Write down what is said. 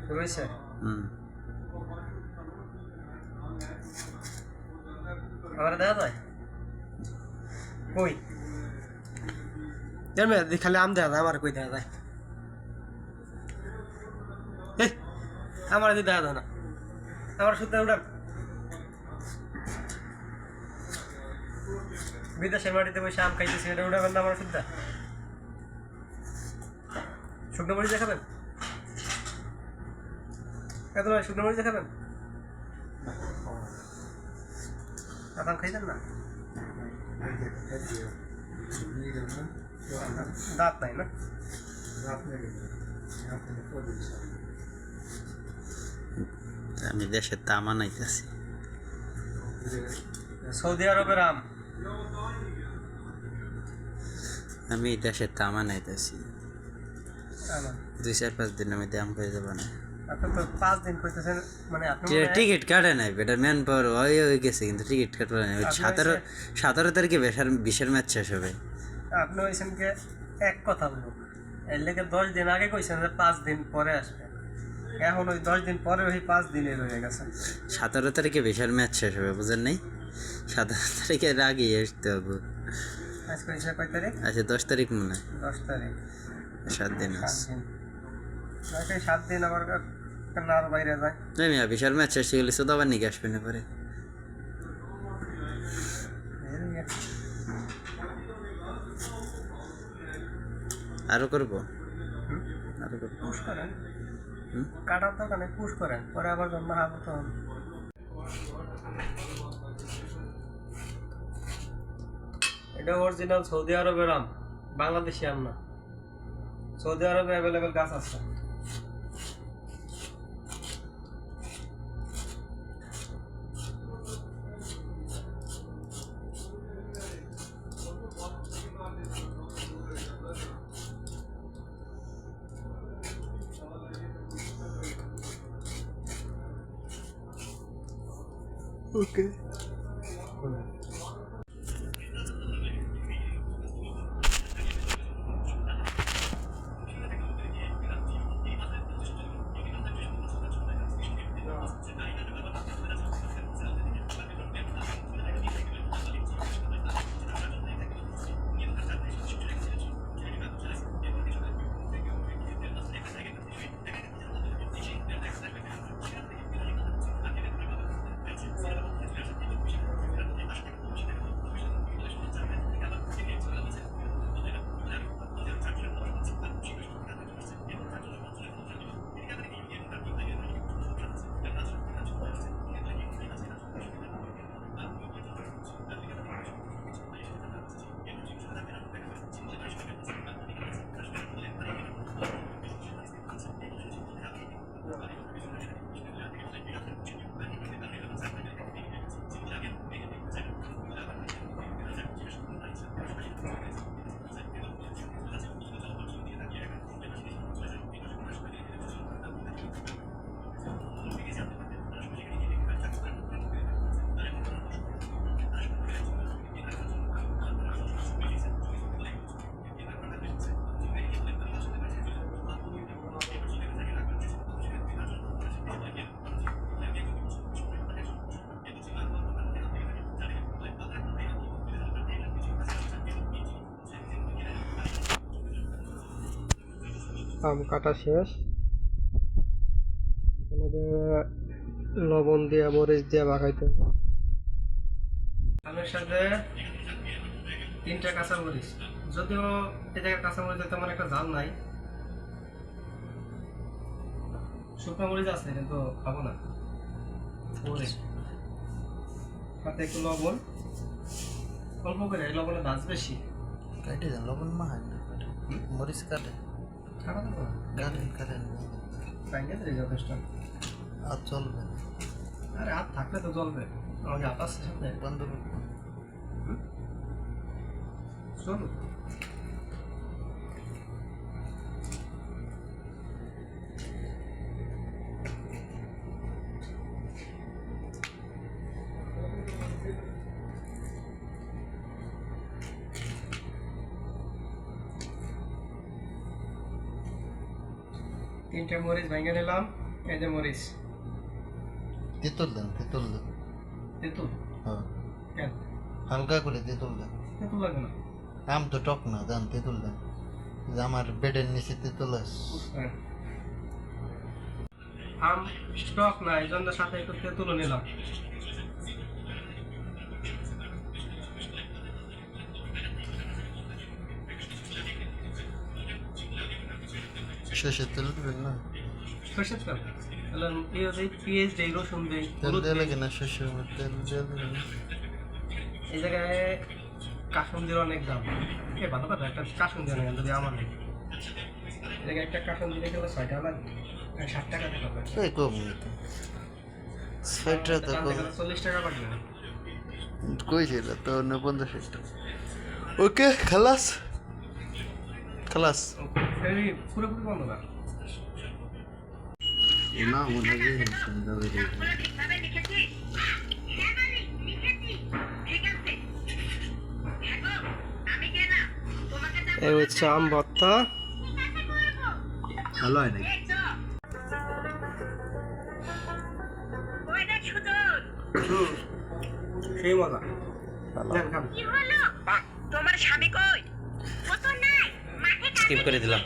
শুরু হয়েছে? আমার দেখা যায় কই জানবে খালি আম দেখা যায়, আমার কই দেখা যায়? আমার যদি দেখা যায় না, আমার শুদ্ধ ওটা বিদেশের মাটিতে বসে আম খাইতেছি, এটা উঠাবেন না আমার শুদ্ধ? শুকনো মরিচ দেখাবেন? এত নয়, শুকনো মরিচ দেখাবেন? আম খাইতেন না? দাঁত নাই না? আমি দেশের তামা নাইতেছি। সৌদি আরবের আম, আমি দেশের তামা নাইতেছি। 2-4-5 দিনের মধ্যে আম পেয়ে যাবো না। আপনি তো 5 দিন কইতেছেন, মানে আপনি টিকিট কাটে নাই, বেটার ম্যান পাওয়ার হয়ে গেছে, কিন্তু টিকিট কাটবে না। 17 তারিখে বিশের ম্যাচ শেষ হবে। আপনি হয়েছেন কে এক কথা বলুন, এর লেগে 10 দিন আগে কইছেন যে 5 দিন পরে আসবে, এখন ওই 10 দিন পরে ওই 5 দিনের হয়ে গেছে। 17 তারিখে বিশের ম্যাচ শেষ হবে, বুঝেন নাই? 17 তারিখের আগে আসতে হবে। আজকে হয়েছে কয় তারিখ? আচ্ছা 10 তারিখ মনে হয়। 10 তারিখ, 7 দিন আছে। 7 দিন আমার আর বাইরে যায়। আমি বিশাল ম্যাচ শেষ হয়ে গেলে শুধু আবার নিকে আসবে না পরে। আরো করবো, আরো করবো। পুশ করেন, কাটার দোকানে পুশ করেন, পরে আবার জন্ম হাবো তখন। এটা অরিজিনাল সৌদি আরবের আম, বাংলাদেশি আম না। সৌদি আরবে অ্যাভেলেবেল গাছ আছে। ওকে, আম কাটা শেষ। লবণ দিয়া মরিচ দিয়া মাখাইতে হবে। আমের সাথে 3টা কাঁচামরিচ, যদিও এই জায়গায় কাঁচামরিচের তেমন একটা ঝাল নাই, শুকনো মরিচ আছে কিন্তু খাবো না। সাথে একটু লবণ, অল্প করে, লবণের দাঁত বেশি। কাটে দেন, লবণ মাখায় না, মরিচ কাটে, খাওয়া দাওয়া কাটেন কাটেন, যথেষ্ট। আর চলবে। আরে হাত থাকলে তো চলবে, আমাকে হাত আসছে সাথে বন্ধ করবো। চলুন। তিনটে মরিচ ভেঙে নিলাম। এই যে মরিচ তেঁতুল দেন, তেঁতুল দেন। তেঁতুল হ্যাঁ, কেন হালকা করে তেঁতুল দেন। তেঁতুল লাগবে না আম তো টক না, দেন তেঁতুল দেন। যে আমার বেডের নিচে তেঁতুল আছে। হ্যাঁ। আম স্টক না, এই জন্য সাথে একটু তেঁতুলও নিলাম। শেষে তেল দেবেন না? সর্ষের তেল তাহলে ইয়ে দিই, পেঁয়াজ দিই, রসুন দিই, তেল হলুদ দেওয়া দিই। লাগে না শেষে? তেল দেওয়া লাগে না? এই জায়গায় কাসুন্দির অনেক দাম। এ ভালো কথা, একটা কাসুন্দি অনেক যদি আমার নেই। এই জায়গায় একটা কাসুন্দি নিয়ে গেলে 6 টাকা লাগবে, 60 টাকা দিতে হবে। এই কম তো, সেটা তো টানতে কম। গেলে 40 টাকা লাগবে। কই ছিল তো? 49 টাকা। ওকে, খালাস খালাস। এই পুরোপুরি বন্ধ না। না মনে হয় সন্ধ্যা বেরিয়ে ঠিকভাবে লিখেছিস? হ্যাঁ মালিক, লিখেছি। ঠিক আছে। হ্যাঁ গো, আমি কে না? তোমাকে যা এই হচ্ছে আম ভর্তা। ঠিক আছে করবো। ভালো হয় নাকি? এই চ। ওই দেখ সুজন। সেই মজা। ভালো। নেন খান। কি হলো? তোমার স্বামী কই? ও তো নাই, মাঠে স্কিপ কাজে করে গেছে। দিলাম।